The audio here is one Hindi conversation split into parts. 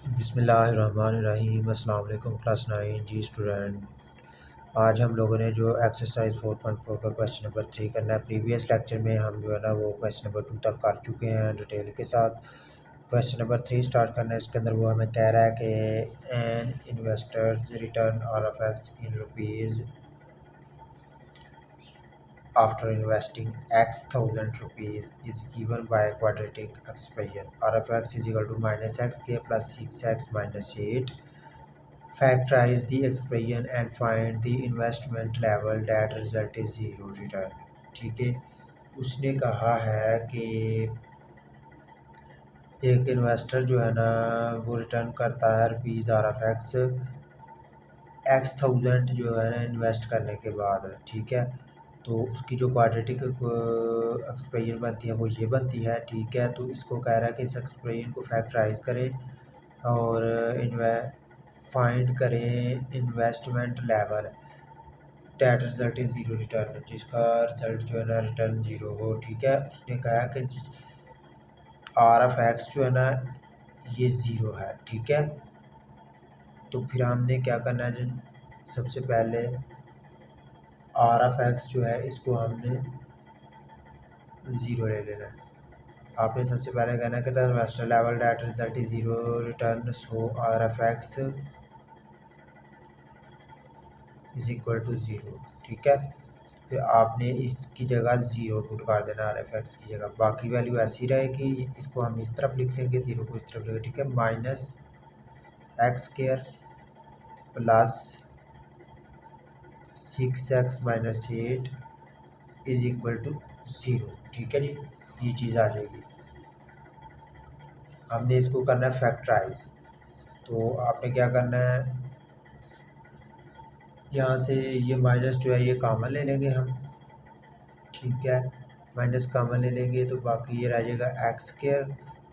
बिस्मिल्लाहिर्रहमानिर्रहीम। अस्सलाम वालेकुम क्लास 9 जी स्टूडेंट। आज हम लोगों ने जो एक्सरसाइज 4.4 का क्वेश्चन नंबर 3 करना है। प्रीवियस लेक्चर में हम जो है ना वो क्वेश्चन नंबर 2 तक कर चुके हैं डिटेल के साथ। क्वेश्चन नंबर 3 स्टार्ट करना है। इसके अंदर वो हमें कह रहा है कि an investors return R F X in rupees after investing x thousand rupees is given by a quadratic expression r of x is equal to minus xk plus 6x minus 8. Factorize the expression and find the investment level that result is zero return। ठीक है, उसने कहा है कि एक इन्वेस्टर जो है ना वो रिटर्न करता है rupees are F x thousand जो है ना इन्वेस्ट करने के बाद। ठीक है, तो उसकी जो क्वाड्रेटिक एक्सप्रेशन बनती है वो ये बनती है। ठीक है, तो इसको कह रहा है कि इस एक्सप्रेशन को फैक्टराइज करें और फाइंड करें investment level that result is zero return, जिसका रिजल्ट जो है ना रिटर्न ज़ीरो हो। ठीक है, उसने कहा कि आर एफ एक्स जो है ना ये ज़ीरो है। ठीक है, तो फिर हमने क्या करना है, सबसे पहले आर एफ एक्स जो है इसको हमने ज़ीरो ले लेना है। आपने सबसे पहले कहना है कि the investor level that result is zero return so R F X is equal to zero. ठीक है, फिर आपने इसकी जगह ज़ीरो पुट कर देना आर एफ एक्स की जगह, बाकी वैल्यू ऐसी रहेगी। इसको हम इस तरफ लिख लेंगे, ज़ीरो को इस तरफ लेंगे। ठीक है, minus x square plus 6x minus 8 is equal to zero. ठीक है जी, ये चीज़ आ जाएगी। हमने इसको करना है फैक्टराइज, तो आपने क्या करना है, यहाँ से ये माइनस जो है ये कॉमन ले लेंगे हम। ठीक है, माइनस कॉमन ले लेंगे तो बाकी ये रह जाएगा एक्स स्क्वायर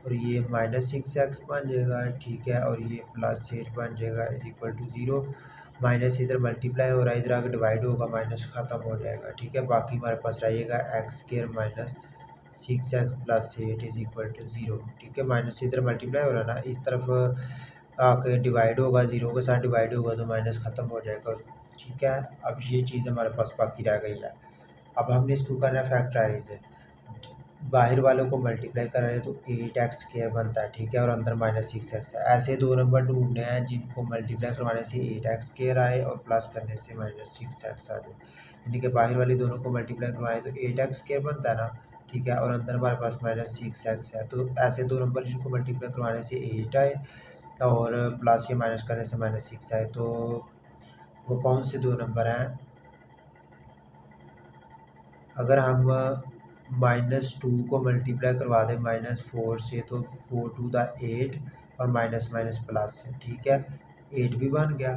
और ये माइनस 6x बन जाएगा। ठीक है, और ये प्लस 8 बन जाएगा is equal to zero. Minus इधर मल्टीप्लाई हो रहा है, इधर आगे डिवाइड होगा, माइनस ख़त्म हो जाएगा। ठीक है, बाकी हमारे पास रहेगा x square minus 6x plus 8 is equal to zero. ठीक है, माइनस इधर मल्टीप्लाई हो रहा है ना, इस तरफ आके डिवाइड होगा, ज़ीरो के साथ डिवाइड होगा तो माइनस ख़त्म हो जाएगा। ठीक है, अब ये चीज़ हमारे पास बाकी रह गई है। अब हमने इसको करना है फैक्टराइज, बाहर वालों को मल्टीप्लाई कर रहे हैं तो 8x स्क्वायर बनता है। ठीक है, और अंदर माइनस 6x है। ऐसे दो नंबर ढूंढने हैं जिनको मल्टीप्लाई करवाने से 8x स्क्वायर आए और प्लस करने से माइनस 6x आ जाए, यानी कि बाहर वाली दोनों को मल्टीप्लाई करवाएं तो 8x स्क्वायर बनता है ना। ठीक है, और अंदर हमारे पास माइनस 6x है, तो ऐसे दो नंबर जिनको मल्टीप्लाई करवाने से 8 आए और प्लस या माइनस करने से माइनस 6 आए, तो वो कौन से दो नंबर हैं। अगर हम -2 को मल्टीप्लाई करवा दें -4 से तो 4 टू द 8 और माइनस माइनस प्लस है। ठीक है, 8 भी बन गया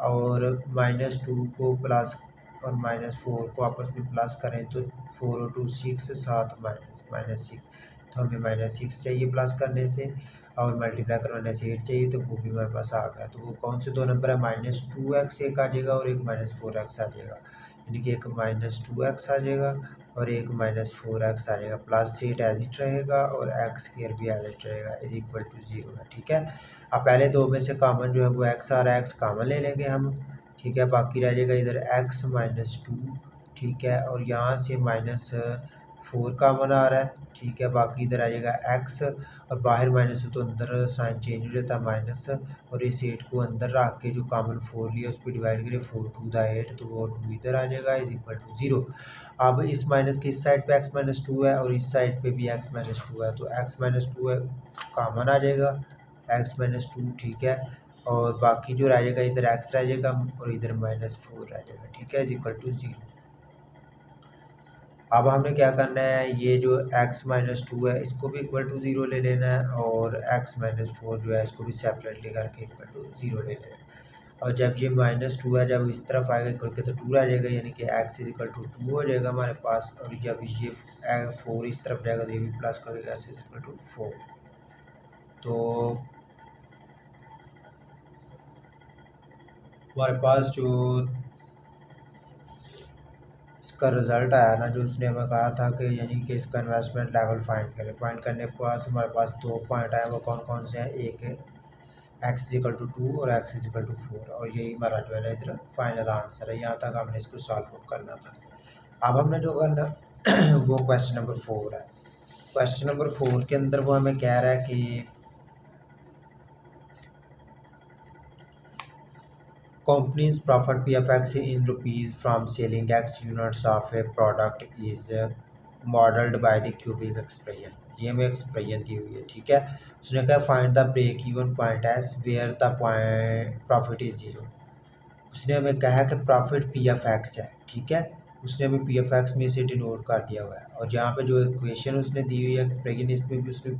और -2 को प्लस और -4 को आपस में प्लस करें तो 4 और 2 6, 7 -6, तो हमें -6 चाहिए प्लस करने से और मल्टीप्लाई करवाने से 8 चाहिए, तो वो भी हमारे पास आ गया। तो वो कौन से दो नंबर है, -2x एक आ जाएगा और एक -4x आ जाएगा, यानी कि एक -2x आ जाएगा और एक -4x आ जाएगा। प्लस 8 एज इट रहेगा और एक्स स्क्वायर भी एज इट रहेगा इज इक्वल टू ज़ीरो है। ठीक है, अब पहले दो में से कॉमन जो है वो x आ रहा है, x कॉमन ले लेंगे हम। ठीक है, बाकी रह जाएगा इधर x -2। ठीक है, और यहाँ से -4 कॉमन आ रहा है। ठीक है, बाकी इधर आ जाएगा x और बाहर माइनस हो तो अंदर साइन चेंज हो जाता है माइनस, और इस 8 को अंदर रख के जो कॉमन 4 लिया उस पर डिवाइड करिए, 4 टू द 8 तो वो 2 इधर आ जाएगा इज इक्वल टू ज़ीरो। अब इस माइनस की इस साइड पे x-2 है और इस साइड पे भी x-2 है, तो x-2 है कॉमन आ जाएगा x-2। ठीक है, और बाकी जो रह जाएगा इधर x रह जाएगा और इधर -4 रह जाएगा। ठीक है, इज इक्वल टू ज़ीरो। अब हमने क्या करना है, ये जो x-2 है इसको भी इक्वल टू ज़ीरो ले लेना है और x-4 जो है इसको भी सेपरेटली करके इक्वल टू ज़ीरो ले लेना है। और जब ये -2 है जब इस तरफ आएगा इक्वल के तो 2 आ जाएगा, यानी कि x इज इक्वल टू 2 हो जाएगा हमारे पास। और जब ये 4 इस तरफ जाएगा तो ये भी प्लस कर देगा, x इज इक्वल टू 4। तो हमारे पास जो इसका रिज़ल्ट आया ना, जो उसने हमें कहा था कि यानी कि इसका इन्वेस्टमेंट लेवल फाइंड करें, फाइंड करने के पास हमारे पास 2 पॉइंट आए, वो कौन कौन से हैं। एक है एक्स इजिकल टू 2 और एक्स इजिकल टू 4, और यही हमारा जो है ना इधर फाइनल आंसर है। यहाँ तक हमने इसको सॉल्व आउट करना था। अब हमने जो करना वो क्वेश्चन नंबर 4 है। क्वेश्चन नंबर 4 के अंदर वो हमें कह रहा है कि company's profit PFX in rupees from selling X units of a product is modeled by the cubic expression। ये हमें एक्सप्रेशन दी हुई है, ठीक है। उसने कहा find the break even point as where the point profit is zero. उसने हमें कहा कि प्रॉफिट PFX है, ठीक है। उसने हमें PFX में से डिनोट कर दिया हुआ है, और यहाँ पे जो इक्वेशन उसने दी हुई है एक्सप्रेशन, इसमें भी उसने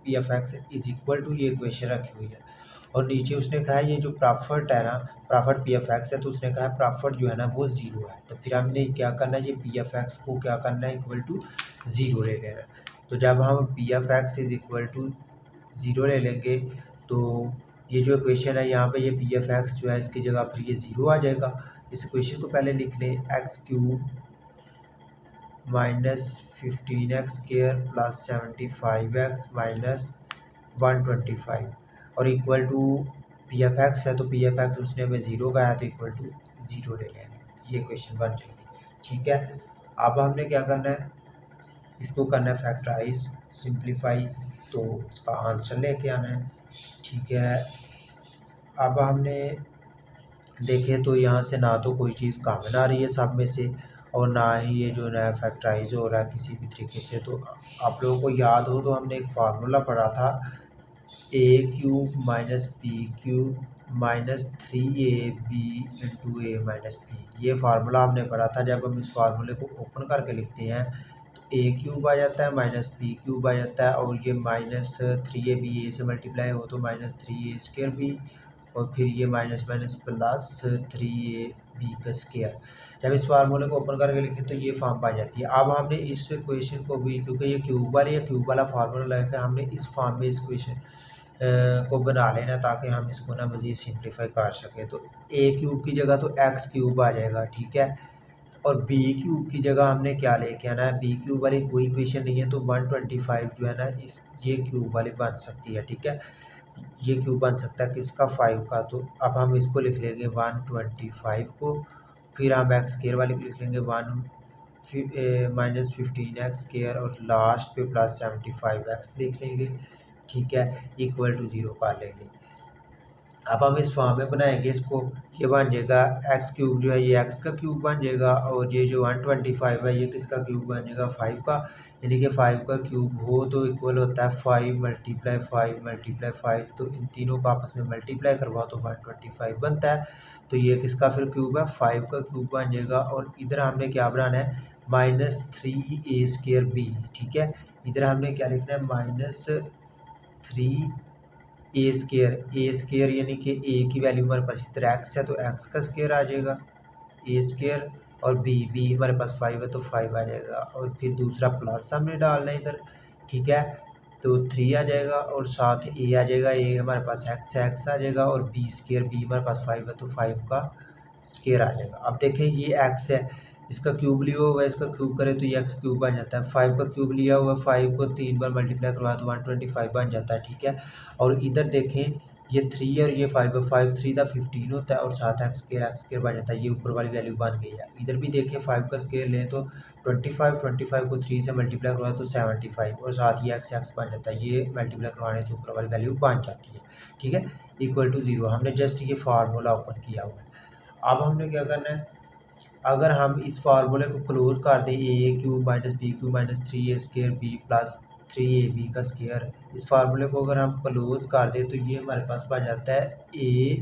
PFX इज इक्वल टू ये इक्वेशन रखी हुई है। और नीचे उसने कहा है ये जो प्रॉफिट है ना, प्रॉफिट PFX है, तो उसने कहा है प्रॉफिट जो है ना वो ज़ीरो है। तो फिर हमने क्या करना है, ये PFX को क्या करना है, इक्वल टू ज़ीरो ले लेना है। तो जब हम PFX is equal to zero ले लेंगे तो ये जो इक्वेशन है यहाँ पे ये PFX जो है इसकी जगह पर ये ज़ीरो आ जाएगा। इस इक्वेशन को पहले लिख लें, x cube -15x² plus 75x minus 125 और इक्वल टू PFX है, तो PFX उसने हमें ज़ीरो का है तो इक्वल टू ज़ीरो ले लेंगे। ये क्वेश्चन बन जाएगी, ठीक है। अब हमने क्या करना है, इसको करना है फैक्टराइज, सिंप्लीफाई, तो इसका आंसर लेके आना है, ठीक है। अब हमने देखें तो यहाँ से ना तो कोई चीज़ कॉमन आ रही है सब में से, और ना ही ये जो नया फैक्टराइज हो रहा है किसी भी तरीके से। तो आप लोगों को याद हो तो हमने एक फार्मूला पढ़ा था, a³ - b³ -3ab into a b। ये फार्मूला हमने पढ़ा था। जब हम इस फार्मूले को ओपन करके लिखते हैं तो a³ आ जाता है -b³ आ जाता है, और ये -3ab a से मल्टीप्लाई हो तो -3a² और फिर ये माइनस माइनस प्लस 3ab का स्क्वायर। जब इस फार्मूले को ओपन करके लिखें तो ये फॉर्म पा जाती है। अब हमने इस क्वेश्चन को भी, क्योंकि ये क्यूब वाला फार्मूला लगा, हमने इस फॉर्म में इस क्वेश्चन को बना लेना ताकि हम इसको ना मज़ीद सिंप्लीफाई कर सकें। तो a³ की जगह तो x³ आ जाएगा, ठीक है। और b³ की जगह हमने क्या लेके आना है, b³ वाली कोई इक्वेशन नहीं है तो 125 जो है ना इस ये क्यूब वाली बन सकती है, ठीक है। ये क्यूब बन सकता है किसका, 5 का। तो अब हम इसको लिख लेंगे 125 को, फिर हम x² वाली को लिख लेंगे 1 -15x² और लास्ट पे प्लस 75x लिख लेंगे, ठीक है, इक्वल टू 0 कर लेंगे। अब हम इस फॉर्म में बनाएंगे इसको, ये बन जाएगा x³ जो है ये x का क्यूब बन जाएगा, और ये जो 125 है ये किसका क्यूब बन जाएगा, 5 का। यानी कि 5 का क्यूब हो तो इक्वल होता है 5 × 5 × 5, तो इन तीनों को आपस में मल्टीप्लाई करवाओ तो 125 बनता है। तो ये किसका फिर क्यूब है, 5 का क्यूब बन जाएगा। और इधर हमने क्या बनाना है, -3a²b, ठीक है। इधर हमने क्या लिखना है, -3a² यानी कि a की वैल्यू हमारे पास इधर x है तो x का स्क्वायर आ जाएगा a², और b हमारे पास 5 है तो 5 आ जाएगा, और फिर दूसरा प्लस हमने डालना है इधर, ठीक है। तो 3 आ जाएगा और साथ a आ जाएगा, a हमारे पास x है, x आ जाएगा, और b² हमारे पास 5 है तो 5 का स्क्वायर आ जाएगा। अब देखें ये x है, इसका क्यूब लिया हुआ है, इसका क्यूब करें तो ये x³ बन जाता है। 5 का क्यूब लिया हुआ है, 5 को 3 बार मल्टीप्लाई करवाया तो 125 बन जाता है, ठीक है। और इधर देखें ये 3 और ये 5 है, 5 3 दा 15 होता है, और साथ x² बन जाता है, ये ऊपर वाली वैल्यू बन गई है। इधर भी देखें 5 का स्क्वायर लें तो 25 को 3 से मल्टीप्लाई करवाए तो 75, और साथ ही x बन जाता है, ये मल्टीप्लाई करवाने से ऊपर वाली वैल्यू बन जाती है, ठीक है, इक्वल टू 0। हमने जस्ट ये फार्मूला ओपन किया हुआ है। अब हमने क्या करना है, अगर हम इस फार्मूले को क्लोज कर दें, a³ - b³ - 3a² plus 3ab का स्क्वायर, इस फार्मूले को अगर हम क्लोज कर दें तो ये हमारे पास बन जाता है a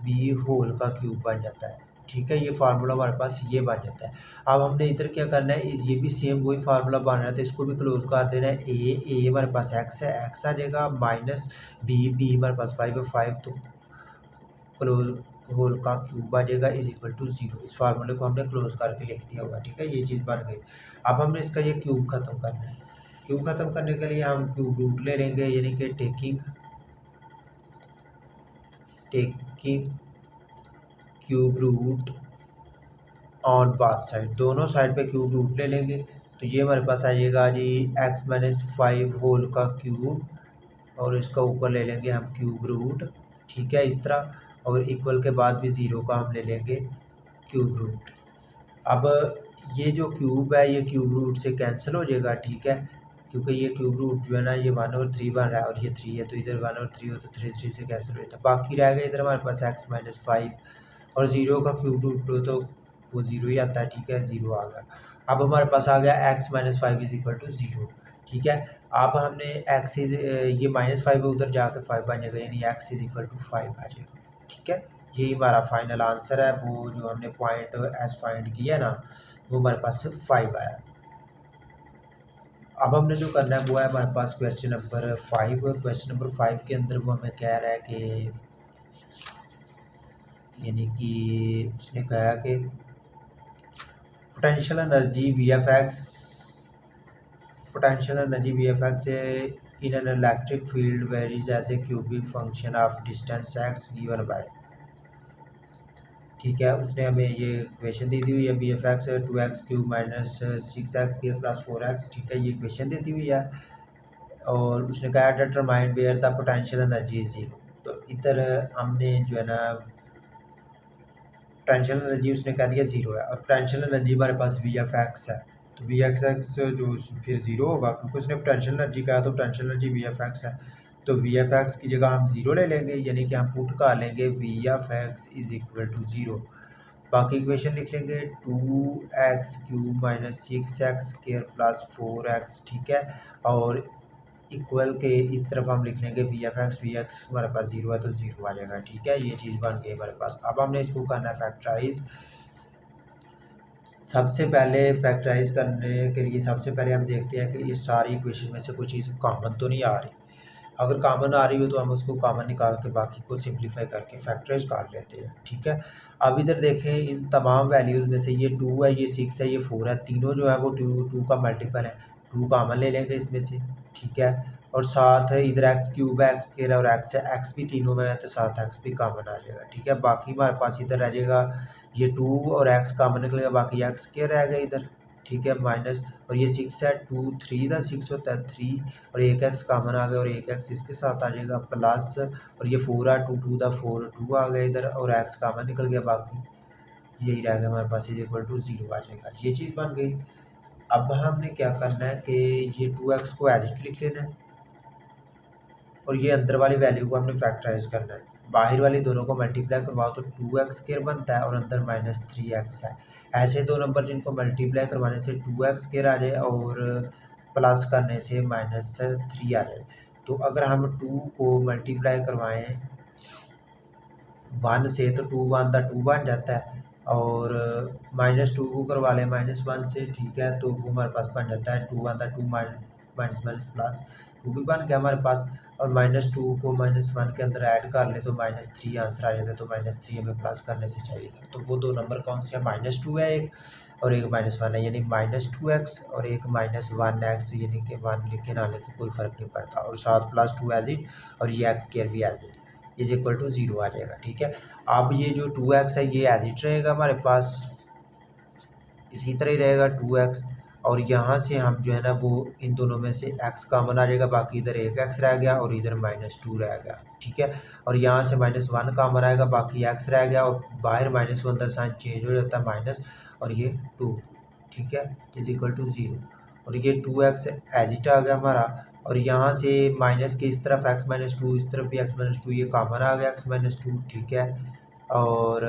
b होल का क्यूब बन जाता है, ठीक है। ये फार्मूला हमारे पास ये बन जाता है। अब हमने इधर क्या करना है, ये भी सेम वही फार्मूला बन रहा है तो इसको भी क्लोज कर देना है। a हमारे पास x है, x आ जाएगा, माइनस b हमारे पास 5 है, 5 तो क्लोज होल का क्यूब आ जाएगा इज इक्वल टू 0। इस फार्मूले को हमने क्लोज करके लिख दिया हुआ, ठीक है, ये चीज़ बन गई। अब हमने इसका ये क्यूब खत्म करना है। क्यूब खत्म करने के लिए हम क्यूब रूट ले लेंगे, यानी कि taking cube root on both side, दोनों साइड पे क्यूब रूट ले लेंगे। तो ये हमारे पास आ जाएगा जी x - 5 होल का क्यूब और इसका ऊपर ले लेंगे हम क्यूब रूट, ठीक है, इस तरह। और इक्वल के बाद भी 0 का हम ले लेंगे क्यूब रूट। अब ये जो क्यूब है ये क्यूब रूट से कैंसिल हो जाएगा, ठीक है, क्योंकि ये क्यूब रूट जो है ना ये 1 और 3 बन रहा है और ये 3 है, तो इधर 1 और 3 हो तो 3 से कैंसिल हो जाता है। बाकी रह गया इधर हमारे पास x-5 और 0 का क्यूब रूट लो तो वो 0 ही आता है, ठीक है, 0 आ गया। अब हमारे पास आ गया x-5 इज इक्वल टू 0, ठीक है। अब हमने x इज ये -5 उधर जाकर 5 बन जाएगा, यानी x इज इक्वल टू 5 आ जाएगा, ठीक है। यही हमारा फाइनल आंसर है, वो जो हमने पॉइंट एस फाइंड किया ना वो हमारे पास 5 आया। अब हमने जो करना है वो है हमारे पास क्वेश्चन नंबर 5। क्वेश्चन नंबर 5 के अंदर वो हमें कह रहा है कि यानी कि उसने कहा कि potential energy V F X in an electric field varies as a cubic function of distance X given by, ठीक है। उसने हमें ये इक्वेशन दे दी हुई है, B F X 2x³ minus 6x² plus 4x, ठीक है, ये इक्वेशन दे दी हुई है। और उसने कहा determine where the potential energy is 0। तो इधर हमने जो है ना पोटेंशियल एनर्जी उसने कह दिया 0 है और पोटेंशियल एनर्जी हमारे पास वी एफ एक्स है, तो वी एक्स एक्स जो फिर 0 होगा क्योंकि उसने पोटेंशियल एनर्जी कहा, तो potential energy V F x है, तो वी एफ एक्स की जगह हम 0 ले लेंगे, यानी कि हम पुट कर लेंगे V F X is equal to 0। बाकी इक्वेशन लिख लेंगे 2x³ minus 6x² plus 4x, ठीक है। और इक्वल के इस तरफ हम लिख लेंगे वी एक्स हमारे पास 0 है तो 0 आ जाएगा, ठीक है। ये चीज़ बन गई हमारे पास। अब हमने इसको करना है फैक्टराइज। सबसे पहले फैक्टराइज करने के लिए सबसे पहले हम देखते हैं कि इस सारी इक्वेशन में से कोई चीज़ कॉमन तो नहीं आ रही। अगर कॉमन आ रही हो तो हम उसको कॉमन निकाल के बाकी को सिंप्लीफाई करके फैक्टराइज कर लेते हैं, ठीक है। अब इधर देखें इन तमाम वैल्यूज़ में से ये 2 है, ये 6 है, ये 4 है, तीनों जो है वो 2 का मल्टीपल है, 2 कॉमन ले लेंगे इसमें से, ठीक है। और साथ है इधर x³ है, x² और x है, x भी तीनों में है तो साथ x भी कॉमन आ जाएगा, ठीक है। बाकी हमारे पास इधर रह जाएगा ये 2 और x कॉमन निकलेगा, बाकी x² रह गया इधर, ठीक है, माइनस। और ये 6 है, 2 3 का 6 होता है 3 और एक एक्स कॉमन आ गया और एक एक्स इसके साथ आ जाएगा प्लस। और ये 4 है, 2 2 4 2 आ गया इधर और एक्स कॉमन निकल गया, बाकी यही रह गया हमारे पास इज इक्वल टू 0 आ जाएगा। ये चीज़ बन गई। अब हमने क्या करना है कि ये 2x को एज इट लिख लेना है और ये अंदर वाली वैल्यू को हमने फैक्टराइज करना है। बाहर वाली दोनों को मल्टीप्लाई करवाओ तो 2x² बनता है और अंदर -3x है। ऐसे दो नंबर जिनको मल्टीप्लाई करवाने से 2x² आ जाए और प्लस करने से -3 आ जाए। तो अगर हम 2 को मल्टीप्लाई करवाएं 1 से तो 2 1 2 बन जाता है और -2 को करवा लें -1 से, ठीक है, तो वो हमारे पास बन जाता है 2 1 2 माइनस माइनस प्लस 2 भी बन गया हमारे पास। और -2 को -1 के अंदर ऐड कर ले तो -3 आंसर आ जाता है, तो -3 हमें प्लस करने से चाहिए था। तो वो दो नंबर कौन से हैं, -2 है एक और एक -1 है, यानी -2x और एक -1x, यानी कि 1 लिखे ना लिखे कोई फ़र्क नहीं पड़ता, और साथ +2 एज इट और ये x² भी as it is equal to 0 आ जाएगा, ठीक है। अब ये जो 2x है ये एज इट रहेगा हमारे पास, इसी तरह ही रहेगा 2x। और यहाँ से हम जो है ना वो इन दोनों में से x कॉमन आ जाएगा, बाकी इधर एक x रह गया और इधर -2 रह गया, ठीक है। और यहाँ से -1 कॉमन आएगा, बाकी x रह गया और बाहर -1 अंदर साइन चेंज हो जाता है माइनस और ये 2, ठीक है, इज इक्वल टू 0। और ये 2x एज इट आ गया हमारा। और यहाँ से माइनस के इस तरफ x-2 इस तरफ भी x-2 ये कॉमन आ गया x-2, ठीक है। और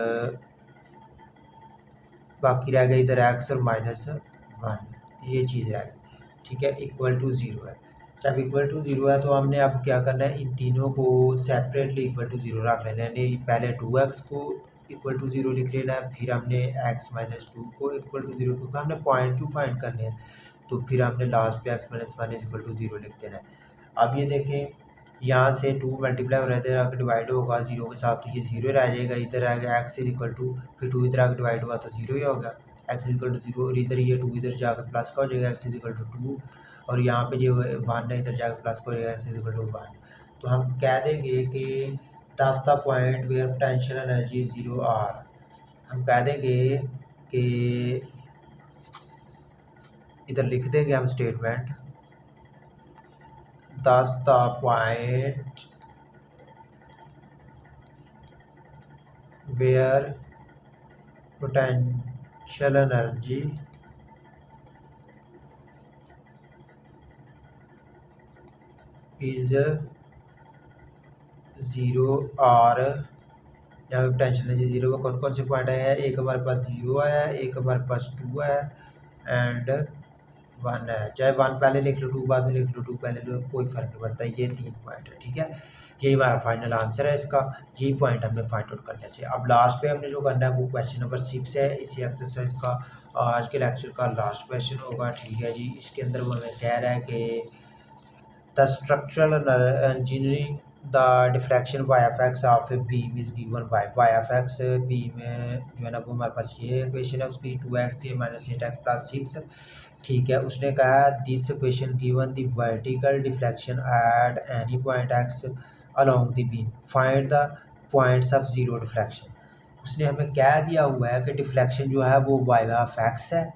बाकी रह गया इधर x और -1, ये चीज़ रह गई, ठीक है, इक्वल टू 0 है। जब इक्वल टू 0 है तो हमने अब क्या करना है, इन तीनों को सेपरेटली इक्वल टू 0 रख लेना है, यानी पहले 2x को इक्वल टू 0 लिख लेना है, फिर हमने x-2 को इक्वल टू 0, क्योंकि हमने पॉइंट टू फाइंड करने हैं, तो फिर हमने लास्ट पे x-1 इक्वल टू 0 लिख देना है। अब ये देखें यहाँ से 2 मल्टीप्लाई हो रहा है, इधर आकर डिवाइड होगा 0 के साथ, तो ये 0 रह जाएगा, इधर आ गया x इज इक्वल टू, फिर 2 इधर आकर डिवाइड हुआ तो 0 ही होगा, x इज इक्वल टू 0, और इधर ये 2 इधर जाकर प्लस का हो जाएगा, x इज इक्वल टू 2, और यहाँ पे जो 1 है इधर जाकर प्लस का हो जाएगा, x इज इक्वल टू 1। तो हम कह देंगे कि that's the point where potential energy 0 are. हम कह देंगे कि इधर लिख देंगे हम statement thus the point where potential energy is zero और यहाँ पे पोटेंशियल एनर्जी जीरो का कौन कौन से पॉइंट आए हैं, एक हमारे पास जीरो आया है, एक हमारे पास टू है एंड वन है। चाहे वन पहले लिख लो, टू बाद में लिख लो, टू पहले लो, कोई फर्क नहीं पड़ता। ये 3 पॉइंट है, ठीक है। यही हमारा फाइनल आंसर है इसका, यही पॉइंट हमने फाइंड आउट करने से। अब लास्ट पे हमने जो करना है वो क्वेश्चन नंबर 6 है इसी एक्सरसाइज का, आज के लेक्चर का लास्ट क्वेश्चन होगा, ठीक है जी। इसके अंदर वो हमें कह रहा है कि the structural engineering the deflection Y F X of a beam is given by Y F X beam जो है ना वो हमारे पास ये इक्वेशन है उसकी 2x की माइनस 8x प्लस 6, ठीक है। उसने कहा this equation given the vertical deflection at any point x along the beam find the points of zero deflection. उसने हमें कह दिया हुआ है कि डिफ्लेक्शन जो है वो वाई एफ एक्स है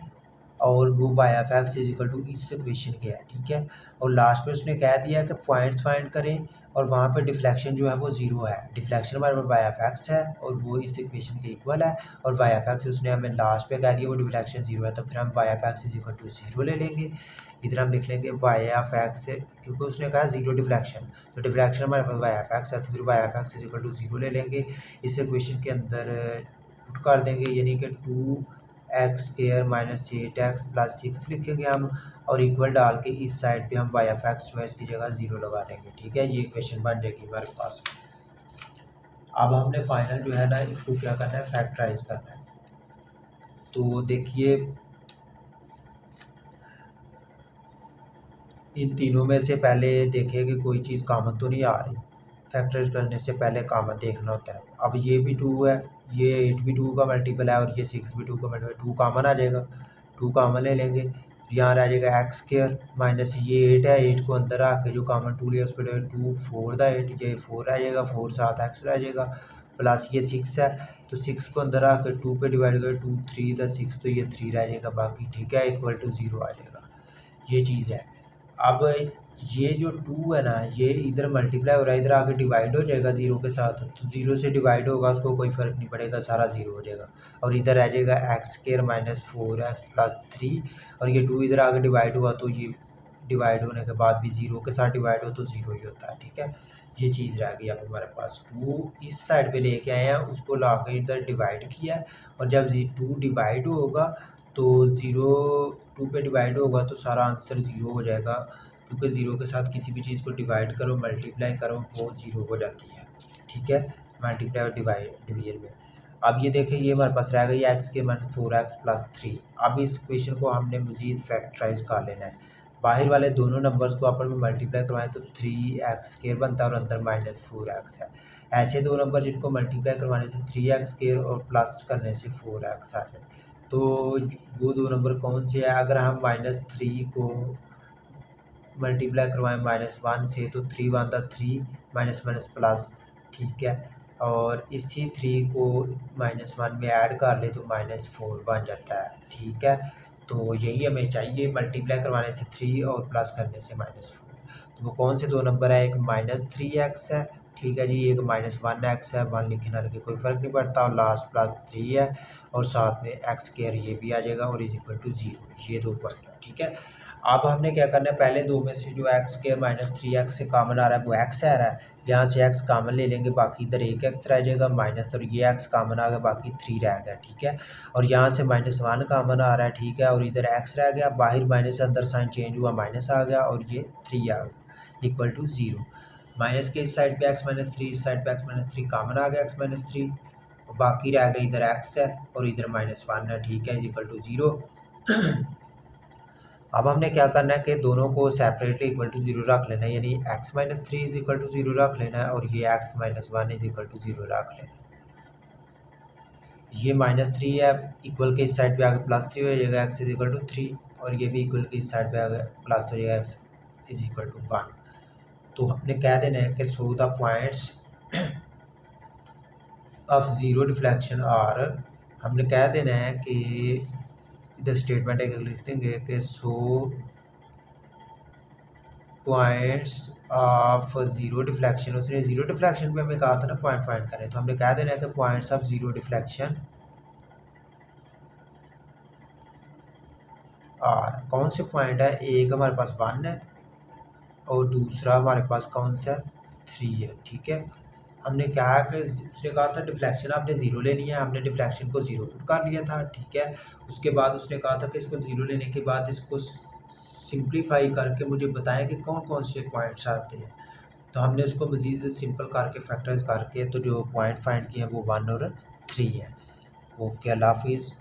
और वो Y F X is equal to इस इक्वेशन के है, ठीक है। और लास्ट में उसने कह दिया कि पॉइंट्स फाइंड करें और वहाँ पे डिफ्लेक्शन जो है वो ज़ीरो है। डिफ्लेक्शन हमारे पास वाई एफ एक्स है और वो इस इक्वेशन के इक्वल है और वाई एफ एक्स उसने हमें लास्ट पे कह दिया वो डिफ्लेक्शन ज़ीरो है, तो फिर हम Y F X is equal to zero ले लेंगे। इधर हम लिख लेंगे वाई एफ एक्स क्योंकि उसने कहा ज़ीरो डिफ्लेक्शन, तो डिफ्लेक्शन हमारे पास वाई एफ एक्स है, तो फिर Y F X is equal to zero ले लेंगे। इस इक्वेशन के अंदर पुट कर देंगे, यानी कि 2x² माइनस 8x प्लस 6 लिखेंगे हम और इक्वल डाल के इस साइड पे हम वाई एफ एक्स जो है इसकी जगह ज़ीरो लगा देंगे, ठीक है। ये इक्वेशन बन जाएगी हमारे पास। अब हमने फाइनल जो है ना इसको क्या करना है, फैक्टराइज करना है। तो देखिए इन तीनों में से पहले देखिए कि कोई चीज़ कॉमन तो नहीं आ रही, फैक्टराइज करने से पहले कॉमन देखना होता है। अब ये भी 2 है, ये 8 भी 2 का मल्टीपल है और ये 6 भी 2 का मल्टीपल, 2 कॉमन आ जाएगा, 2 कॉमन ले लेंगे। यहाँ रह जाएगा x² माइनस ये 8 है, 8 को अंदर आके जो कॉमन 2 लिया उस पर 2 4 द 8, ये 4 रह जाएगा, 4 साथ x रह जाएगा प्लस ये 6 है, तो 6 को अंदर आके 2 पे डिवाइड कर 2 3 द 6, तो ये 3 रह जाएगा बाकी, ठीक है, इक्वल टू 0 आ जाएगा। ये चीज़ है। अब ये जो 2 है ना ये इधर मल्टीप्लाई हो रहा है, इधर आके डिवाइड हो जाएगा 0 के साथ, तो 0 से डिवाइड होगा उसको कोई फ़र्क नहीं पड़ेगा, सारा 0 हो जाएगा और इधर रह जाएगा x² माइनस 4x प्लस 3 और ये 2 इधर आके डिवाइड हुआ तो ये डिवाइड होने के बाद भी 0 के साथ डिवाइड हो तो 0 ही होता है, ठीक है। ये चीज़ रह गई अब हमारे पास। 2 इस साइड पे लेके आए हैं, उसको ला के इधर डिवाइड किया और जब 2 डिवाइड होगा तो 0 2 पे डिवाइड होगा तो सारा आंसर 0 हो जाएगा, क्योंकि 0 के साथ किसी भी चीज़ को डिवाइड करो मल्टीप्लाई करो वो 0 हो जाती है, ठीक है, मल्टीप्लाई और डिवीजन में। अब ये देखें ये हमारे पास रह गई x² माइनस 4x प्लस 3। अब इस इक्वेशन को हमने मज़ीद फैक्टराइज कर लेना है। बाहर वाले दोनों नंबर्स को आपस में मल्टीप्लाई करवाएं तो 3x² बनता है और अंदर माइनस 4x है। ऐसे दो नंबर जिनको मल्टीप्लाई करवाने से 3x² और प्लस करने से 4x आ जाए, तो वो दो नंबर कौन से है। अगर हम -3 को मल्टीप्लाई करवाएं -1 से तो 3 1 दा 3 माइनस माइनस प्लस, ठीक है, और इसी 3 को -1 में ऐड कर ले तो -4 बन जाता है, ठीक है। तो यही हमें चाहिए, मल्टीप्लाई करवाने से 3 और प्लस करने से -4। तो वो कौन से दो नंबर है, एक -3x है, ठीक है जी, एक -1x है, 1 लिखे ना लिखे कोई फ़र्क नहीं पड़ता, और लास्ट प्लस 3 है और साथ में x² ये भी आ जाएगा और इज इक्वल टू 0, ये दो पॉइंट है, ठीक है। अब हमने क्या करना है, पहले दो में से जो x² माइनस 3x से कॉमन आ रहा है वो x आ रहा है, यहाँ से x कॉमन ले लेंगे, बाकी इधर एक x रह जाएगा माइनस, और ये x कॉमन आ गया, बाकी 3 रह गया, ठीक है। और यहाँ से -1 कॉमन आ रहा है, ठीक है, और इधर x रह गया, बाहर माइनस अंदर साइन चेंज हुआ, माइनस आ गया और ये 3 आ गया इक्वल टू 0। माइनस के इस साइड पे x माइनस 3, इस साइड पे x माइनस 3 कॉमन आ गया, x माइनस 3, और बाकी रह गया इधर x है और इधर -1 है, ठीक है, इज इक्वल टू 0। अब हमने क्या करना है कि दोनों को सेपरेटली इक्वल टू 0 रख लेना है, यानी x minus 3 is equal to 0 रख लेना है और ये x minus 1 is equal to 0 रख लेना है। ये -3 है, इक्वल के इस साइड पे आगे +3 हो जाएगा, x इज इक्वल टू 3, और ये भी इक्वल के इस साइड पे आगे प्लस हो जाएगा, x इज इक्वल टू 1। तो हमने कह देना है कि show the points of zero deflection are, हमने कह देना है कि इधर स्टेटमेंट एक लिख देंगे कि show points of zero deflection, उसने ज़ीरो डिफ्लेक्शन पे हमें कहा था ना पॉइंट फाइंड करें, तो हमने कह देना है कि पॉइंट्स ऑफ ज़ीरो डिफ्लेक्शन और कौन से पॉइंट है, एक हमारे पास 1 है और दूसरा हमारे पास कौन सा है, 3 है। ठीक है, हमने कहा कि उसने कहा था डिफ्लेक्शन आपने ज़ीरो लेनी है, हमने डिफ्लेक्शन को ज़ीरो पुट कर लिया था। ठीक है, उसके बाद उसने कहा था कि इसको ज़ीरो लेने के बाद इसको सिंप्लीफाई करके मुझे बताएं कि कौन कौन से पॉइंट्स आते हैं। तो हमने उसको मज़ीद सिंपल करके फैक्टर्स करके तो जो पॉइंट फाइंड किए हैं वो 1 और 3 है। ओके, अल्लाह हाफिज़।